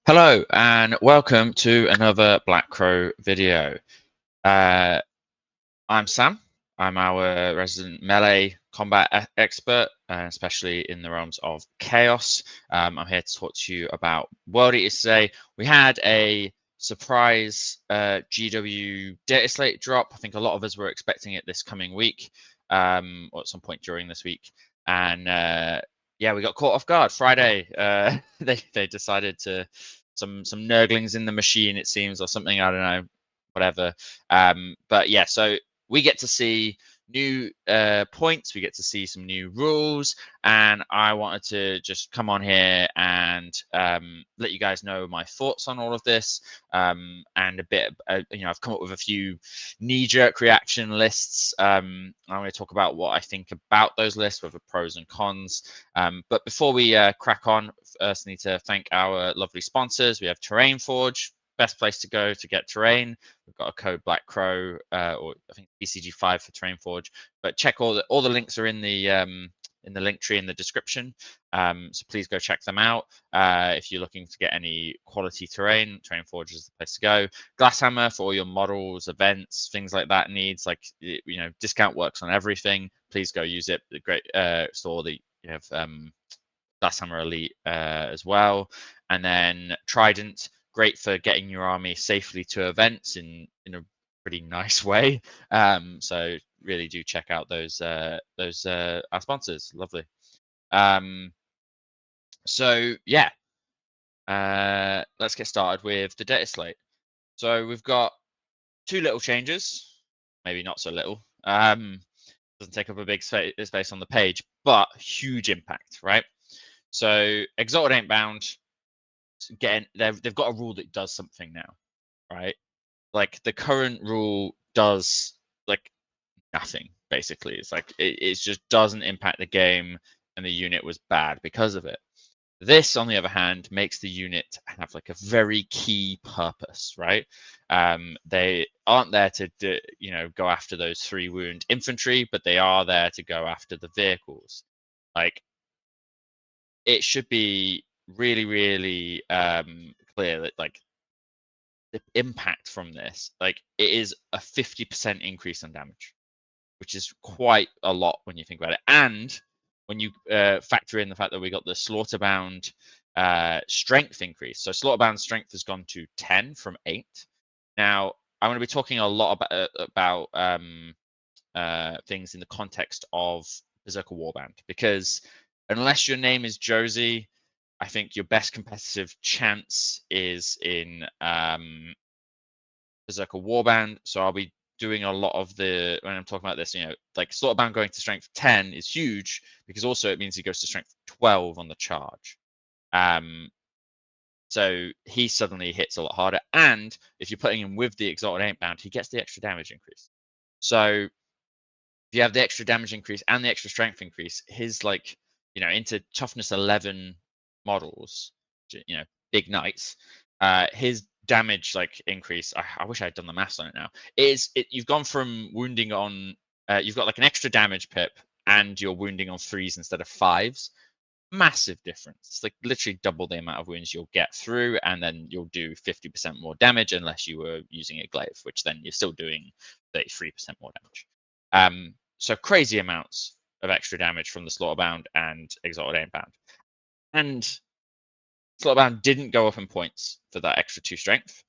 Hello and welcome to another Black Crow video. Uh, I'm Sam. I'm our resident melee combat expert, especially in the realms of chaos. I'm here to talk to you about World Eaters today. We had a surprise GW dataslate drop. I think a lot of us were expecting it this coming week, or at some point during this week. And yeah, we got caught off guard. Friday, they decided to some nurglings in the machine, it seems, or something. I don't know, whatever. But yeah, so we get to see new points, we get to see some new rules, and I wanted to just come on here and let you guys know my thoughts on all of this, and a bit, I've come up with a few knee-jerk reaction lists. I'm going to talk about what I think about those lists, with the pros and cons. But before we crack on, first I need to thank our lovely sponsors. We have Terrain Forge, best place to go to get terrain. We've got a code Black Crow, or I think BCG5 for Terrain Forge. But check all the links are in the link tree in the description. So please go check them out. If you're looking to get any quality terrain, Terrain Forge is the place to go. Glasshammer for all your models, events, things like that needs. Like, discount works on everything. Please go use it. The great store that you have. Glasshammer Elite as well. And then Trident, great for getting your army safely to events in a pretty nice way. So really do check out those our sponsors. Lovely. So yeah, let's get started with the data slate. So we've got two little changes, maybe not so little. Doesn't take up a big space on the page, but huge impact, right? So Exalted Eightbound, they've got a rule that does something now, right? Like the current rule does like nothing basically. It's like it just doesn't impact the game, and the unit was bad because of it. This, on the other hand, makes the unit have like a very key purpose, right? They aren't there to go after those 3 wound infantry, but they are there to go after the vehicles. Like, it should be really, really clear that like the impact from this, like it is a 50% increase in damage, which is quite a lot when you think about it. And when you factor in the fact that we got the Slaughterbound strength increase, so Slaughterbound strength has gone to 10 from 8. Now I'm going to be talking a lot about things in the context of Berserker Warband, because unless your name is Josie, I think your best competitive chance is in Berserker Warband. So I'll be doing a lot of the, when I'm talking about this, like Slaughterbound going to strength 10 is huge, because also it means he goes to strength 12 on the charge. So he suddenly hits a lot harder. And if you're putting him with the Exalted Eightbound, he gets the extra damage increase. So if you have the extra damage increase and the extra strength increase, his into toughness 11 models, big knights, his damage increase. I wish I had done the maths on it now. You've gone from wounding on, you've got like an extra damage pip, and you're wounding on 3s instead of 5s. Massive difference. It's like literally double the amount of wounds you'll get through, and then you'll do 50% more damage unless you were using a glaive, which then you're still doing 33% more damage. So crazy amounts of extra damage from the Slaughterbound and Exalted Eightbound. And Slaughterbound didn't go up in points for that extra 2 strength,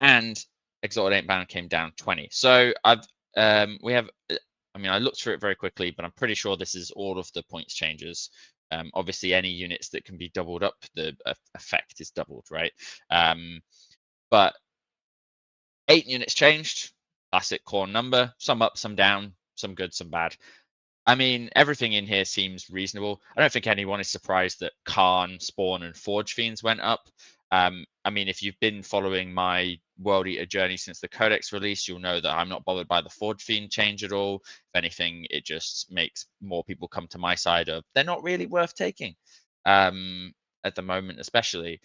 and Exalted Eightbound came down 20. So we have, I looked through it very quickly, but I'm pretty sure this is all of the points changes. Obviously, any units that can be doubled up, the effect is doubled, right? But 8 units changed. Classic core number. Some up, some down, some good, some bad. Everything in here seems reasonable. I don't think anyone is surprised that Khan, Spawn, and Forge Fiends went up. If you've been following my World Eater journey since the Codex release, you'll know that I'm not bothered by the Forge Fiend change at all. If anything, it just makes more people come to my side of they're not really worth taking at the moment, especially.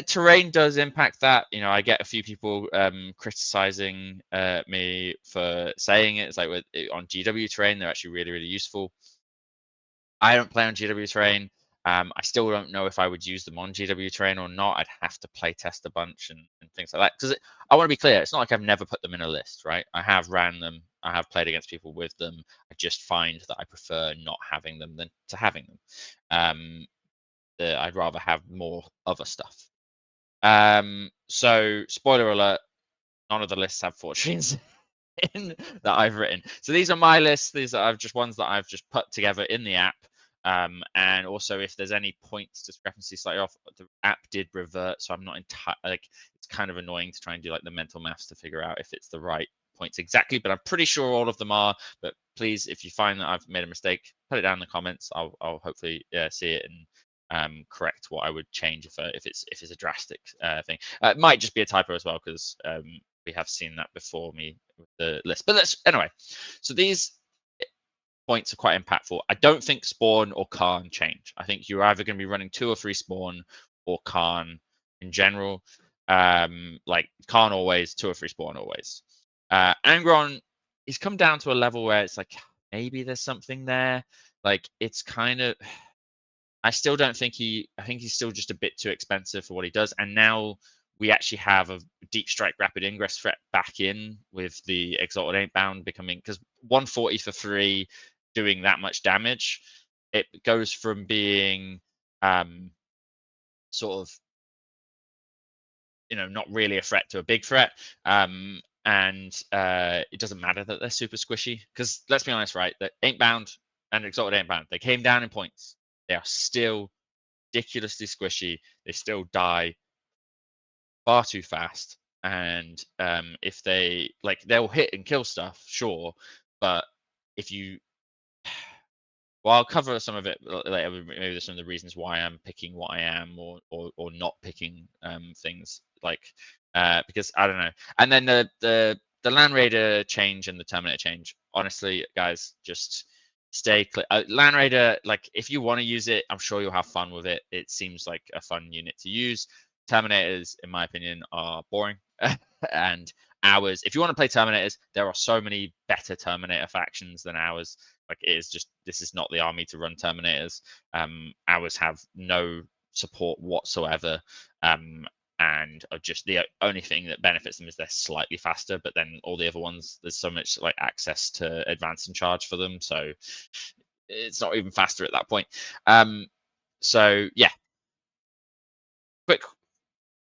Terrain does impact that. I get a few people criticizing me for saying it. It's like on GW terrain, they're actually really, really useful. I don't play on GW terrain. I still don't know if I would use them on GW Terrain or not. I'd have to play test a bunch and things like that. Because I want to be clear, it's not like I've never put them in a list, right? I have ran them. I have played against people with them. I just find that I prefer not having them than to having them. I'd rather have more other stuff. So spoiler alert, none of the lists have fortunes in that I've written. So these are my lists. These are just ones that I've just put together in the app. And also, if there's any points discrepancy slightly off, the app did revert, so I'm not entirely like, it's kind of annoying to try and do like the mental maths to figure out if it's the right points exactly, but I'm pretty sure all of them are. But please, if you find that I've made a mistake, put it down in the comments. I'll hopefully see it and correct what I would change if it's a drastic thing. It might just be a typo as well, because we have seen that before me with the list. But let's anyway. So these points are quite impactful. I don't think Spawn or Khan change. I think you're either going to be running 2 or 3 Spawn or Khan in general. Like Khan always, 2 or 3 Spawn always. Angron, he's come down to a level where it's like maybe there's something there. Like it's kind of. I still don't think I think he's still just a bit too expensive for what he does. And now we actually have a deep strike rapid ingress threat back in with the Exalted Eightbound becoming, because 140 for 3 doing that much damage, it goes from being sort of, not really a threat to a big threat. And it doesn't matter that they're super squishy, because let's be honest, right? The Eightbound and Exalted Eightbound, they came down in points. They are still ridiculously squishy. They still die far too fast. And if they'll hit and kill stuff, sure, but if you, well, I'll cover some of it later. Maybe there's some of the reasons why I'm picking what I am, or not picking things because I don't know. And then the Land Raider change and the Terminator change. Honestly, guys, just stay clear. Land Raider, like if you want to use it, I'm sure you'll have fun with it. It seems like a fun unit to use. Terminators, in my opinion, are boring. And ours, if you want to play Terminators, there are so many better Terminator factions than ours. Like it is just, this is not the army to run Terminators. Ours have no support whatsoever. And are just the only thing that benefits them is they're slightly faster, but then all the other ones, there's so much like access to advance and charge for them, so it's not even faster at that point. So yeah, quick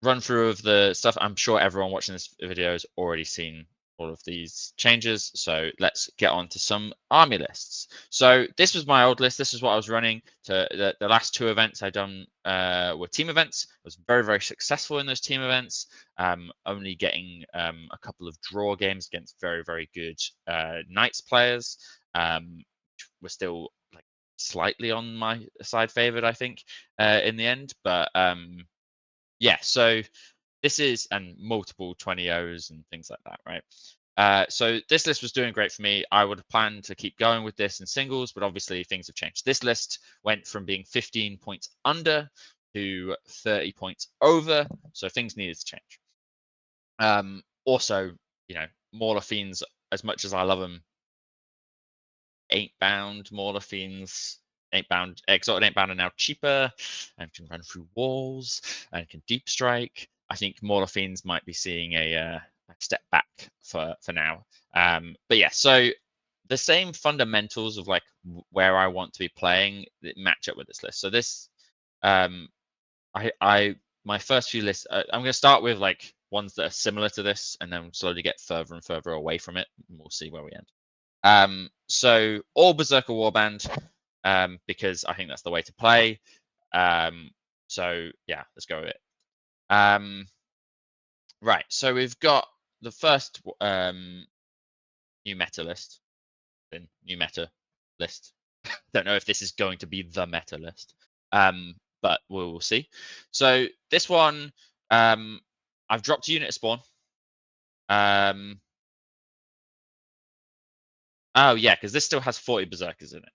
run through of the stuff. I'm sure everyone watching this video has already seen all of these changes, so let's get on to some army lists. So this was my old list. This is what I was running to the last 2 events I done were team events. I was very, very successful in those team events, only getting a couple of draw games against very, very good Knights players. We're still like slightly on my side favored, I think, in the end, but yeah, so this is, and multiple 20-0s and things like that, right? So this list was doing great for me. I would have planned to keep going with this in singles, but obviously things have changed. This list went from being 15 points under to 30 points over, so things needed to change. Also, Mauler Fiends, as much as I love them, Eightbound Mauler Fiends, Eightbound, Exalted Eightbound are now cheaper and can run through walls and can deep strike. I think Mauler Fiends might be seeing a step back for now. But yeah, so the same fundamentals of like where I want to be playing that match up with this list. So this, my first few lists, I'm going to start with like ones that are similar to this, and then slowly get further and further away from it. And we'll see where we end. So all Berserker Warband, because I think that's the way to play. So yeah, let's go with it. Right, so we've got the first new meta list. New meta list. Don't know if this is going to be the meta list, but we'll see. So this one, I've dropped a unit of spawn. Oh yeah, because this still has 40 Berserkers in it.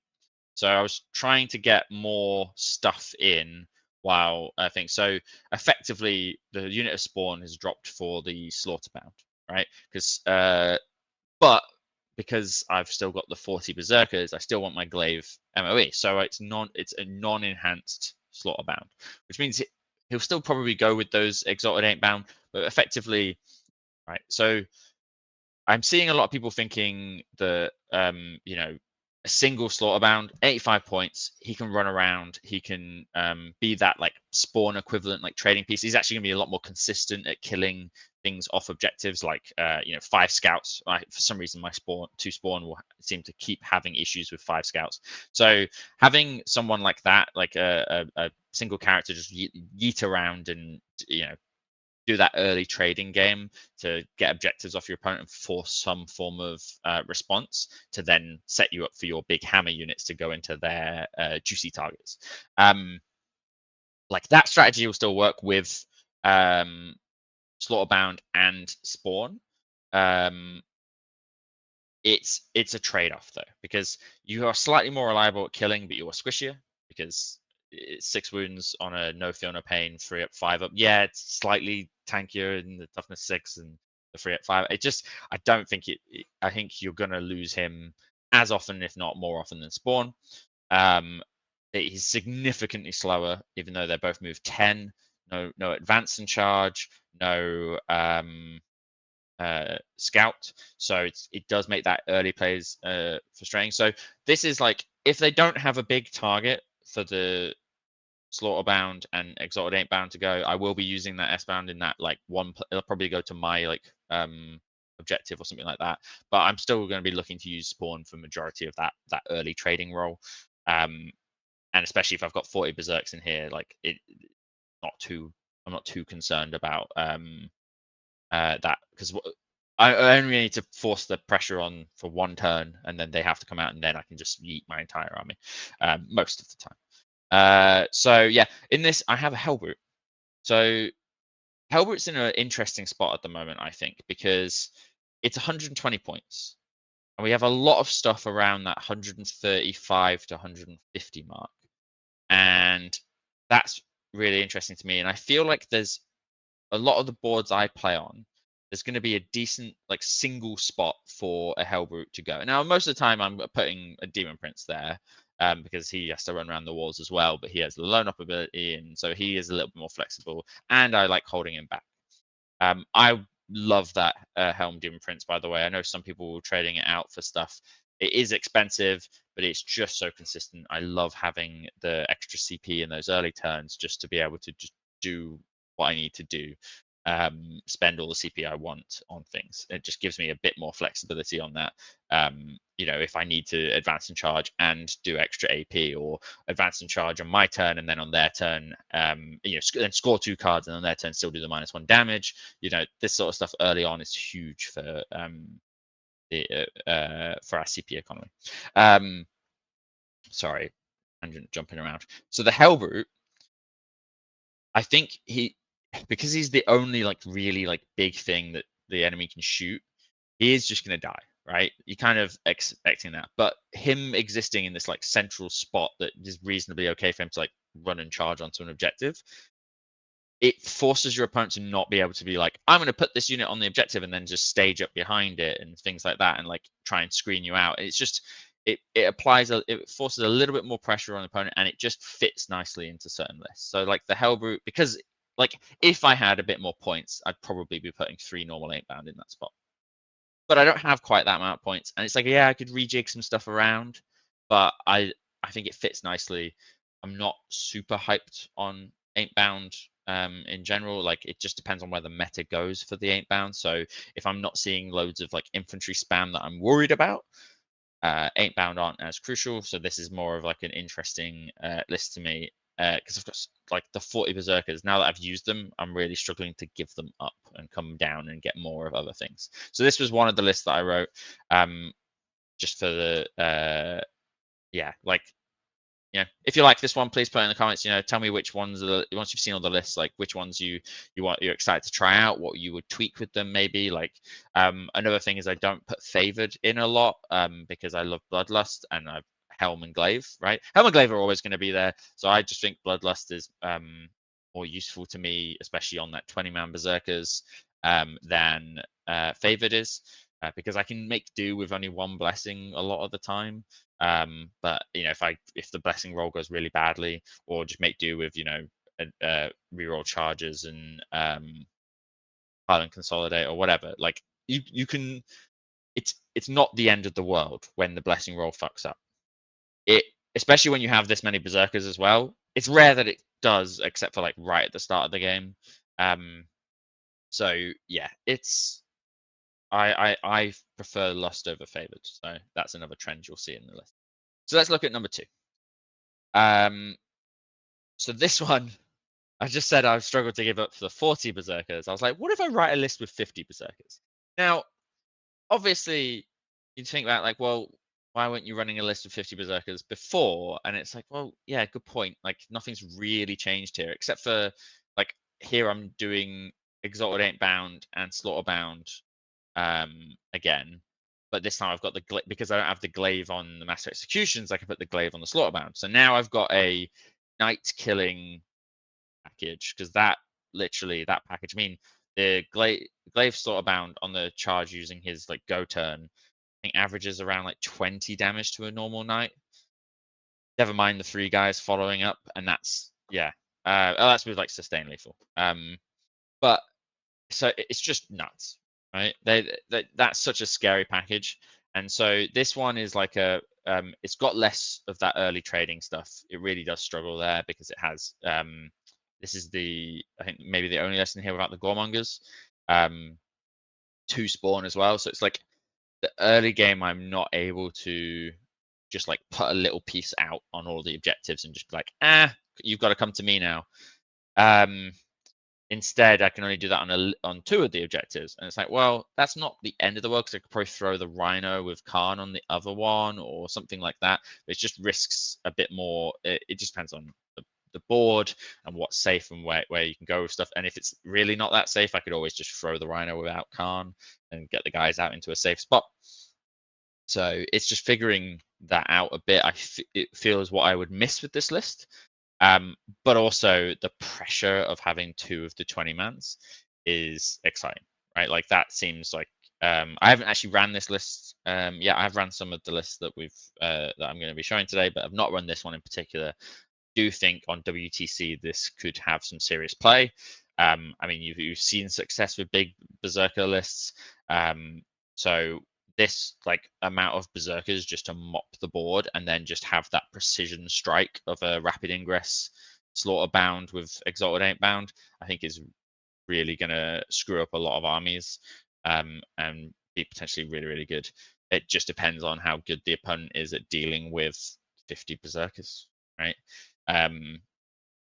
So I was trying to get more stuff in while I think so. Effectively, the unit of spawn has dropped for the Slaughterbound, right? Because because I've still got the 40 Berserkers, I still want my glaive MOE. So it's a non-enhanced Slaughterbound, which means he'll still probably go with those exalted Eightbound, but effectively, right? So I'm seeing a lot of people thinking that you know, a single Slaughterbound, 85 points, he can run around, he can be that like spawn equivalent, like trading piece. He's actually gonna be a lot more consistent at killing things off objectives, like you know, 5 scouts. For some reason, my spawn will seem to keep having issues with 5 scouts. So having someone like that, like a single character, just yeet around and, you know, do that early trading game to get objectives off your opponent and force some form of response to then set you up for your big hammer units to go into their juicy targets. Like that strategy will still work with Slaughterbound and Spawn. It's a trade-off though, because you are slightly more reliable at killing, but you are squishier because it's 6 wounds on a no fear no pain, 3 up, 5 up. Yeah, it's slightly tankier in the toughness 6 and the 3 up, 5. It just, I don't think I think you're gonna lose him as often, if not more often, than Spawn. He's significantly slower, even though they're both move 10. No advance and charge, no scout, so it does make that early plays frustrating. So this is like, if they don't have a big target for the Slaughterbound and Exalted Eightbound to go, I will be using that S-bound in that like one. It'll probably go to my like objective or something like that. But I'm still going to be looking to use Spawn for majority of that early trading role. And especially if I've got 40 Berserks in here, like I'm not too concerned about that, because I only need to force the pressure on for one turn, and then they have to come out, and then I can just yeet my entire army most of the time. So yeah, in this I have a Hellbrute. So Hellbrute's in an interesting spot at the moment, I think, because it's 120 points, and we have a lot of stuff around that 135 to 150 mark, and that's really interesting to me. And I feel like there's a lot of the boards I play on, there's going to be a decent like single spot for a Hellbrute to go. Now, most of the time I'm putting a Demon Prince there because he has to run around the walls as well, but he has the loan up ability, and so he is a little bit more flexible, and I like holding him back. I love that Helm Demon Prince, by the way. I know some people were trading it out for stuff. It is expensive, but it's just so consistent. I love having the extra CP in those early turns just to be able to just do what I need to do, spend all the CP I want on things. It just gives me a bit more flexibility on that. You know, if I need to advance and charge and do extra AP, or advance and charge on my turn and then on their turn, you know, then score 2 cards and on their turn still do the -1 damage. You know, this sort of stuff early on is huge for our CP economy. Sorry, I'm jumping around. So the Hellbrute, I think because he's the only like really like big thing that the enemy can shoot, he is just going to die, right? You're kind of expecting that, but him existing in this like central spot that is reasonably okay for him to like run and charge onto an objective, it forces your opponent to not be able to be like, I'm going to put this unit on the objective and then just stage up behind it and things like that, and like try and screen you out. It's just, it forces a little bit more pressure on the opponent, and it just fits nicely into certain lists. So like the Hellbrute, because like if I had a bit more points, I'd probably be putting 3 normal 8-bound in that spot. But I don't have quite that amount of points, and it's like, yeah, I could rejig some stuff around, but I think it fits nicely. I'm not super hyped on 8-bound in general. Like, it just depends on where the meta goes for the 8-bound. So if I'm not seeing loads of like infantry spam that I'm worried about, 8-bound aren't as crucial. So this is more of like an interesting list to me, because I've got like the 40 Berserkers. Now that I've used them, I'm really struggling to give them up and come down and get more of other things. So this was one of the lists that I wrote, just for the yeah, like, you know, if you like this one, please put it in the comments. You know, tell me which ones once you've seen all the lists, like which ones you're excited to try out, what you would tweak with them, maybe. Like, another thing is I don't put favored in a lot, because I love Bloodlust and I've Helm and Glaive, right? Helm and Glaive are always going to be there, so I just think Bloodlust is more useful to me, especially on that 20-man Berserkers, than favored is. because I can make do with only one blessing a lot of the time. But if the blessing roll goes really badly, or just make do with reroll charges and pile and consolidate or whatever, like you can. It's not the end of the world when the blessing roll fucks up. It Especially when you have this many berserkers as well. It's rare that it does, except for like right at the start of the game. So yeah, I prefer Lust over Favored, so that's another trend you'll see in the list. So let's look at number 2. So this one, I just said I've struggled to give up for the 40 Berserkers. I was like, what if I write a list with 50 Berserkers? Now, obviously, you'd think about like, well, why weren't you running a list of 50 Berserkers before? And it's like, well, yeah, good point. Like, nothing's really changed here, except for like here I'm doing Exalted Eightbound and Slaughterbound again. But this time I've got because I don't have the glaive on the Master Executions, I can put the glaive on the Slaughterbound. So now I've got a night killing package, because that package, I mean, the glaive Slaughterbound on the charge using his like go turn, I think averages around like 20 damage to a normal knight. Never mind the 3 guys following up, and that's that's with like sustain lethal. But so it's just nuts, right? That's such a scary package, and so this one is like it's got less of that early trading stuff. It really does struggle there because it has this is I think maybe the only lesson here without the Gormongers, 2 spawn as well. So it's like the early game I'm not able to just like put a little piece out on all the objectives and just be like, you've got to come to me now. Instead, I can only do that on 2 of the objectives, and it's like, well, that's not the end of the world, because I could probably throw the Rhino with Khan on the other one or something like that. It just risks a bit more. It just depends on the board and what's safe and where you can go with stuff. And if it's really not that safe, I could always just throw the Rhino without Khan and get the guys out into a safe spot. So it's just figuring that out a bit. It feels what I would miss with this list. But also the pressure of having 2 of the 20 mans is exciting, right? Like that seems like I haven't actually ran this list. I've ran some of the lists that that I'm going to be showing today, but I've not run this one in particular. Do think on WTC this could have some serious play. I mean, you've seen success with big Berserker lists. So this like amount of Berserkers just to mop the board and then just have that precision strike of a rapid ingress Slaughterbound with Exalted Eightbound, I think is really going to screw up a lot of armies and be potentially really, really good. It just depends on how good the opponent is at dealing with 50 Berserkers, right?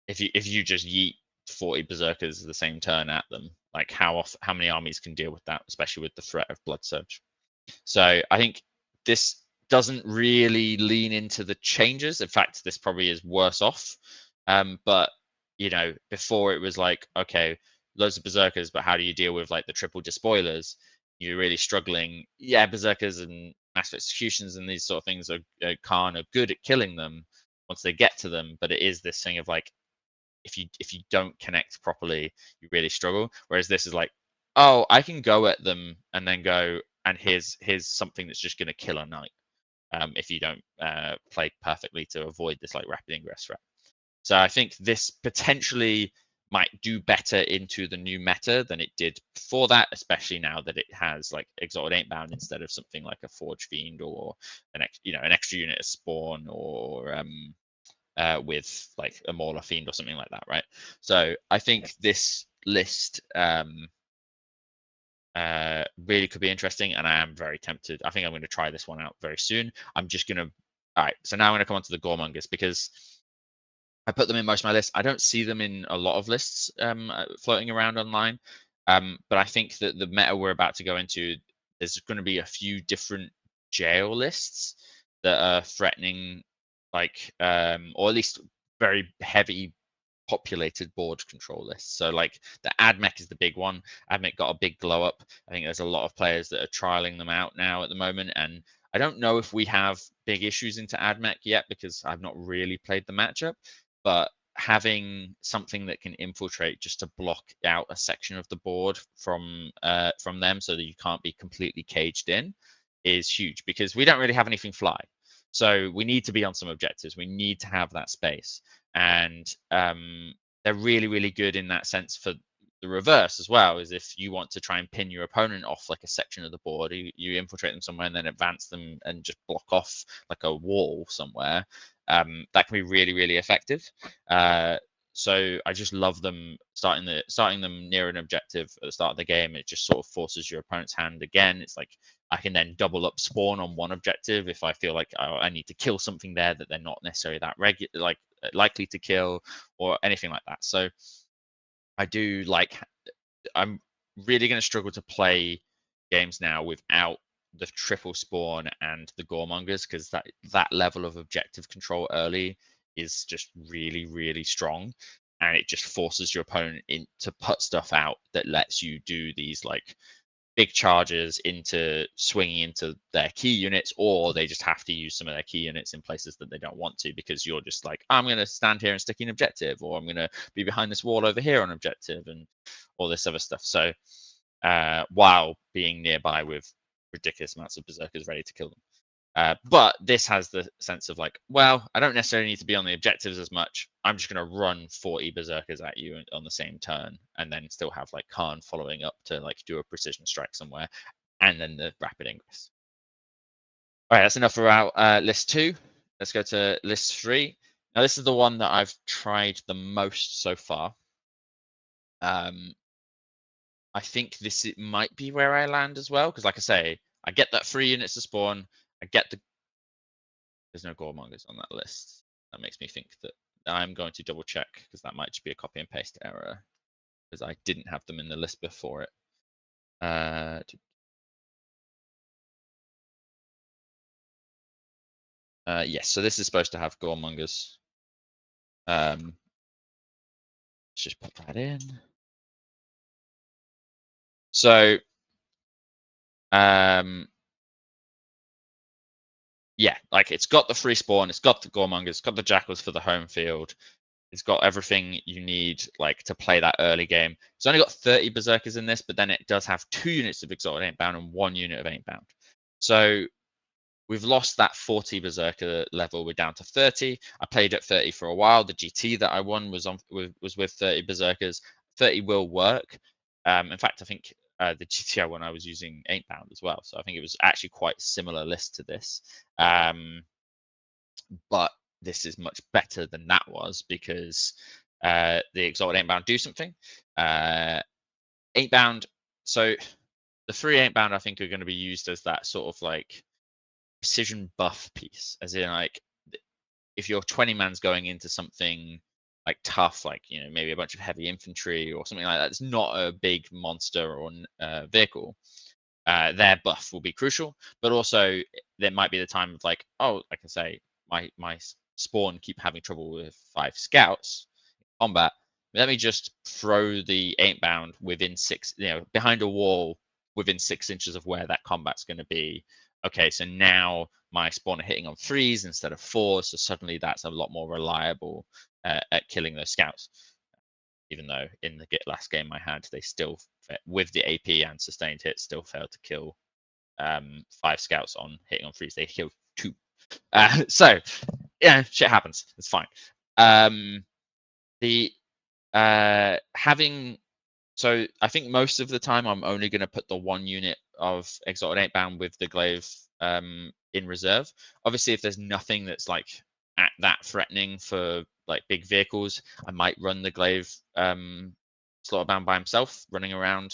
If you just yeet 40 Berserkers the same turn at them, like how many armies can deal with that, especially with the threat of Blood Surge? So I think this doesn't really lean into the changes. In fact, this probably is worse off. But before it was like, okay, loads of Berserkers, but how do you deal with like the triple despoilers? You're really struggling. Yeah, Berserkers and Master Executions and these sort of things are good at killing them once they get to them, but it is this thing of like, if you don't connect properly, you really struggle. Whereas this is like, oh, I can go at them and then go, and here's something that's just going to kill a knight if you don't play perfectly to avoid this like rapid ingress threat. So I think this potentially might do better into the new meta than it did before that, especially now that it has like Exalted Eightbound instead of something like a Forge Fiend or an extra unit of Spawn or with like a Mauler Fiend or something like that, right? So I think this list really could be interesting, and I am very tempted. I think I'm going to try this one out very soon. I'm just going to. All right, so now I'm going to come on to the Gormongers, because I put them in most of my lists. I don't see them in a lot of lists floating around online, but I think that the meta we're about to go into, there's going to be a few different jail lists that are threatening, like, or at least very heavy populated board control lists. So like the AdMech is the big one. AdMech got a big glow up. I think there's a lot of players that are trialing them out now at the moment, and I don't know if we have big issues into AdMech yet because I've not really played the matchup, but having something that can infiltrate just to block out a section of the board from them so that you can't be completely caged in is huge, because we don't really have anything fly. So we need to be on some objectives. We need to have that space. And they're really, really good in that sense for the reverse as well, is if you want to try and pin your opponent off like a section of the board, you infiltrate them somewhere and then advance them and just block off like a wall somewhere. That can be really, really effective. So I just love them starting them near an objective at the start of the game. It just sort of forces your opponent's hand again. It's like I can then double up spawn on one objective if I feel like I need to kill something there that they're not necessarily that likely to kill or anything like that. So I do like. I'm really going to struggle to play games now without the triple spawn and the Gormongers, because that level of objective control early is just really, really strong, and it just forces your opponent in to put stuff out that lets you do these like big charges into swinging into their key units, or they just have to use some of their key units in places that they don't want to, because you're just like, I'm going to stand here and stick an objective, or I'm going to be behind this wall over here on objective, and all this other stuff. So while being nearby with ridiculous amounts of berserkers ready to kill them. But this has the sense of like, well, I don't necessarily need to be on the objectives as much. I'm just going to run 40 berserkers at you on the same turn, and then still have like Khan following up to like do a precision strike somewhere, and then the rapid ingress. All right, that's enough for our list 2. Let's go to list 3. Now, this is the one that I've tried the most so far. I think it might be where I land as well, because like I say, I get that 3 units to spawn. I get there's no Gormongers on that list. That makes me think that I'm going to double check, because that might just be a copy and paste error, because I didn't have them in the list before it. Yes, so this is supposed to have Gormongers. Let's just put that in. So, yeah, like it's got the free spawn, it's got the Gormongers, it's got the Jackals for the home field. It's got everything you need like to play that early game. It's only got 30 Berserkers in this, but then it does have 2 units of Exalted Eightbound and 1 unit of Eightbound. So we've lost that 40 Berserker level. We're down to 30. I played at 30 for a while. The GT that I won was with 30 Berserkers. 30 will work. In fact, I think the GT I won, I was using Eightbound as well. So I think it was actually quite a similar list to this. But this is much better than that was, because the Exalted Eightbound do something. Eightbound, so the 3 Eightbound I think are going to be used as that sort of like precision buff piece, as in like if your 20 man's going into something like tough, like maybe a bunch of heavy infantry or something like that, it's not a big monster or vehicle. Their buff will be crucial, but also there might be the time of like, oh, like I say, my spawn keep having trouble with 5 scouts combat. Let me just throw the Eightbound within 6, behind a wall within 6 inches of where that combat's going to be. Okay, so now my spawn are hitting on 3s instead of 4s, so suddenly that's a lot more reliable at killing those scouts. Even though in the last game I had, they still, with the AP and sustained hit, still failed to kill 5 scouts on hitting on 3s. They killed 2. So, yeah, shit happens. It's fine. The having so I think most of the time I'm only going to put the 1 unit of Exalted Eightbound with the glaive in reserve. Obviously, if there's nothing that's like at that threatening for like big vehicles, I might run the glaive Slaughterbound by himself running around,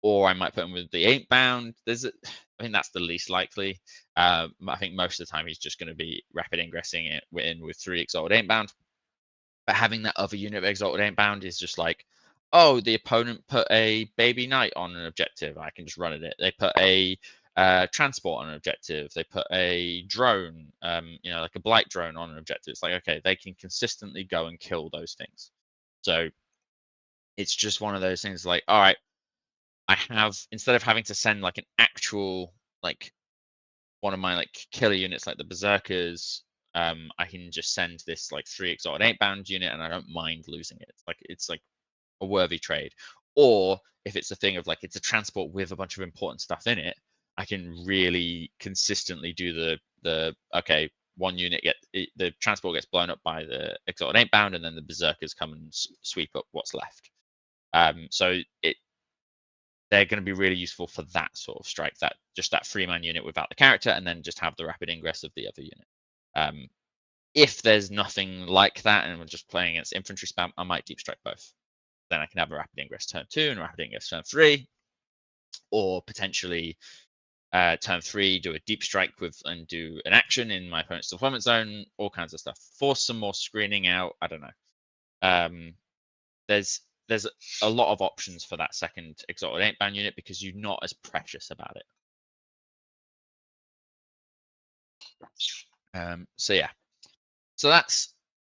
or I might put him with the Eightbound. I think that's the least likely. I think most of the time he's just going to be rapid ingressing it in with 3 Exalted Eightbound. But having that other unit of Exalted Eightbound is just like, oh, the opponent put a baby knight on an objective. I can just run at it. They put a transport on an objective. They put a drone, like a blight drone on an objective. It's like, okay, they can consistently go and kill those things. So it's just one of those things like, all right, I have, instead of having to send like an actual, like one of my like killer units like the Berserkers I can just send this like 3 exalted 8-bound unit, and I don't mind losing it. It's like a worthy trade. Or if it's a thing of like it's a transport with a bunch of important stuff in it, I can really consistently do the okay, one unit the transport gets blown up by the exalted 8-bound, and then the berserkers come and sweep up what's left. So they're going to be really useful for that sort of strike, that just that 3-man unit without the character, and then just have the rapid ingress of the other unit. If there's nothing like that and we're just playing against infantry spam, I might deep strike both. Then I can have a rapid ingress turn 2 and a rapid ingress turn 3, or potentially turn 3 do a deep strike with and do an action in my opponent's deployment zone, all kinds of stuff. Force some more screening out. I don't know. There's a lot of options for that second exalted 8-bound unit because you're not as precious about it. So yeah, so that's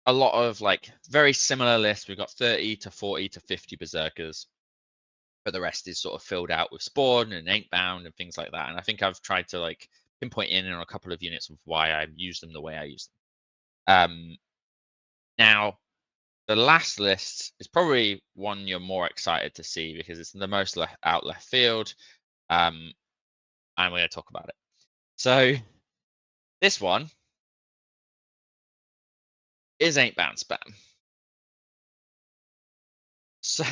a lot of like very similar lists. We've got 30 to 40 to 50 berserkers, but the rest is sort of filled out with spawn and 8-bound and things like that. And I think I've tried to like pinpoint in on a couple of units of why I use them the way I use them. Now, the last list is probably one you're more excited to see because it's the most out left field. I'm going to talk about it. So this one is 8-bound spam. So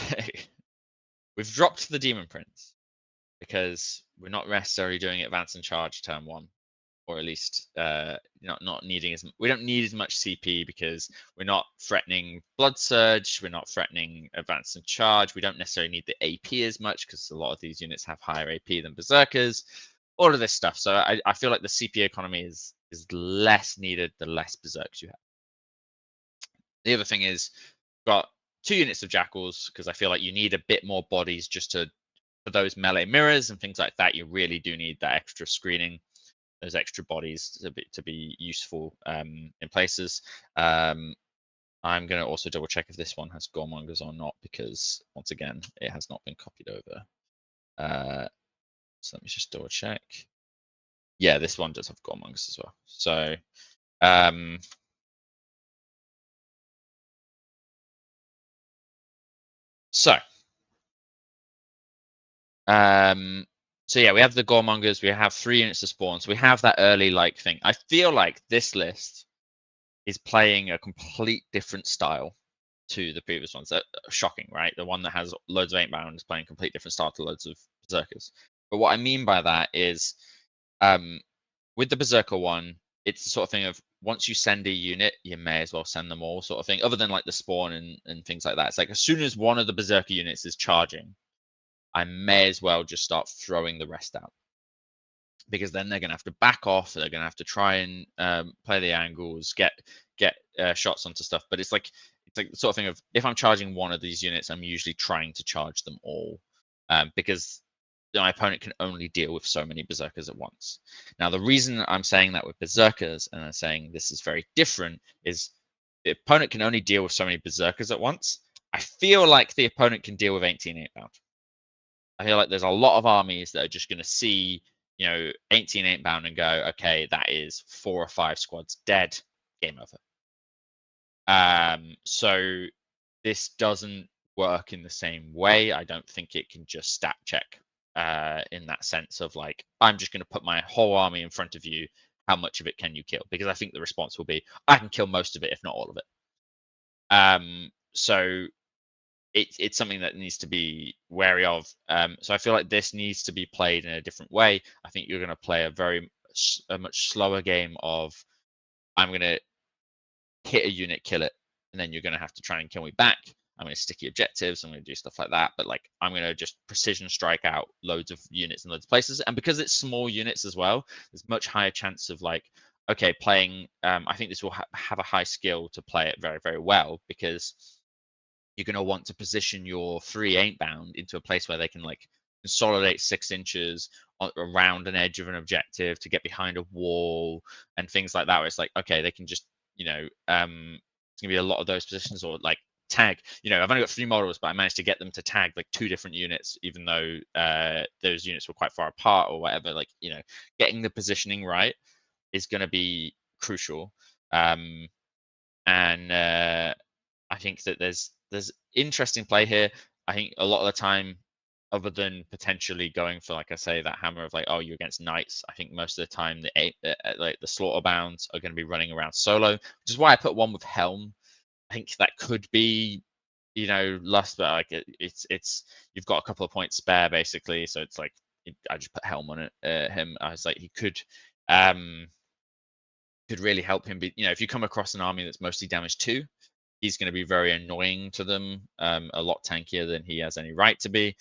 we've dropped the Demon Prince because we're not necessarily doing advance and charge turn 1, or at least not needing we don't need as much CP because we're not threatening Blood Surge, we're not threatening advance and charge, we don't necessarily need the AP as much because a lot of these units have higher AP than berserkers, all of this stuff. So I feel like the CP economy is less needed the less berserks you have. The other thing is got 2 units of jackals because I feel like you need a bit more bodies just for those melee mirrors and things like that. You really do need that extra screening, those extra bodies to be useful in places. I'm going to also double check if this one has Gormongers or not, because once again, it has not been copied over. So let me just double check. Yeah, this one does have Gormongers as well. So so yeah, we have the Gormongers, we have 3 units of spawn, so we have that early like thing. I feel like this list is playing a complete different style to the previous ones. Shocking, right? The one that has loads of 8-bound is playing a complete different style to loads of berserkers. But what I mean by that is, with the berserker one, it's the sort of thing of once you send a unit, you may as well send them all, sort of thing. Other than like the spawn and things like that, it's like as soon as one of the berserker units is charging, I may as well just start throwing the rest out, because then they're going to have to back off. They're going to have to try and play the angles, get shots onto stuff. But it's like the sort of thing of if I'm charging one of these units, I'm usually trying to charge them all, because my opponent can only deal with so many berserkers at once. Now, the reason I'm saying that with berserkers and I'm saying this is very different is the opponent can only deal with so many berserkers at once. I feel like the opponent can deal with 18 8-bound. I feel like there's a lot of armies that are just going to see, 18 8-bound and go, okay, that is 4 or 5 squads dead, game over. So this doesn't work in the same way. I don't think it can just stat check in that sense of like, I'm just going to put my whole army in front of you. How much of it can you kill? Because I think the response will be, I can kill most of it, if not all of it. So it's something that needs to be wary of. So I feel like this needs to be played in a different way. I think you're going to play a much slower game of, I'm going to hit a unit, kill it, and then you're going to have to try and kill me back. I'm going to sticky objectives. I'm going to do stuff like that. But like, I'm going to just precision strike out loads of units in loads of places. And because it's small units as well, there's much higher chance of like, okay, playing. I think this will have a high skill to play it very, very well, because you're going to want to position your 3 8-bound into a place where they can like consolidate 6 inches around an edge of an objective to get behind a wall and things like that, where it's like, okay, they can just, it's going to be a lot of those positions, or like tag, I've only got 3 models, but I managed to get them to tag like 2 different units, even though those units were quite far apart or whatever. Like, getting the positioning right is going to be crucial. And I think that there's interesting play here. I think a lot of the time, other than potentially going for, like I say, that hammer of like, oh, you're against knights, I think most of the time like the slaughter bounds are going to be running around solo, which is why I put one with helm. I think that could be, lust, but like it's you've got a couple of points spare basically, so it's like I just put helm on it. Him, I was like he um could really help him be, if you come across an army that's mostly damage 2, he's going to be very annoying to them, a lot tankier than he has any right to be.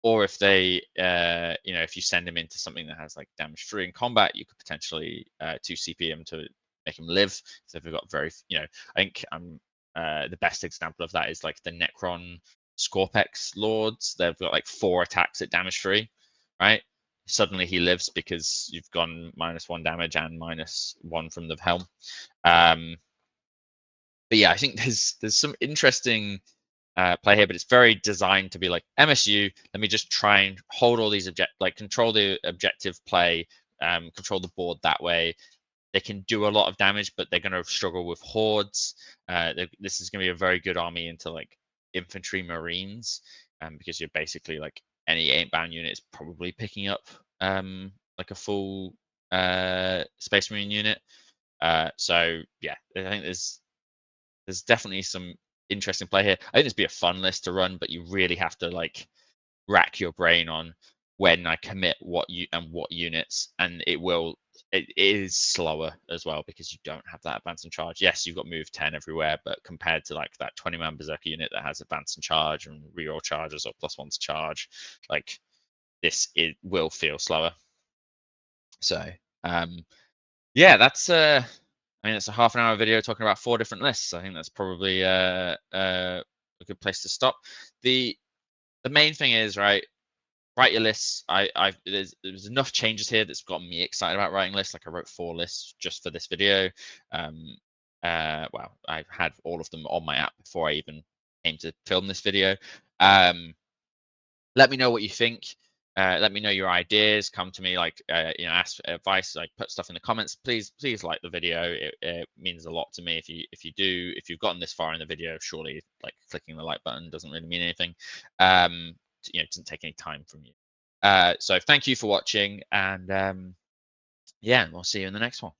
Or if they, if you send him into something that has like damage 3 in combat, you could potentially 2 CP him to make him live. So if we've got I think the best example of that is like the Necron Scorpex Lords. They've got like 4 attacks at damage 3, right? Suddenly he lives because you've gone -1 damage and -1 from the helm. But yeah, I think there's some interesting play here, but it's very designed to be like MSU. Let me just try and hold all these control the objective play, control the board that way. They can do a lot of damage, but they're going to struggle with hordes. This is going to be a very good army into like infantry marines, because you're basically like any Eightbound unit is probably picking up like a full Space Marine unit. So yeah, I think there's definitely some interesting play here. I think this would be a fun list to run, but you really have to like rack your brain on when I commit what units, and it is slower as well because you don't have that advance and charge. Yes, you've got move 10 everywhere, but compared to like that 20-man Berserker unit that has advance and charge and reroll charges or +1 to charge, like it will feel slower. So yeah, that's I mean, it's a half an hour video talking about 4 different lists. I think that's probably a good place to stop. The main thing is, right, write your lists. There's enough changes here that's got me excited about writing lists. Like I wrote 4 lists just for this video. Well, I had all of them on my app before I even came to film this video. Let me know what you think. Let me know your ideas. Come to me, like ask advice. Like put stuff in the comments. Please like the video. It means a lot to me. If you've gotten this far in the video, surely like clicking the like button doesn't really mean anything. It doesn't take any time from you. So thank you for watching, and yeah, we'll see you in the next one.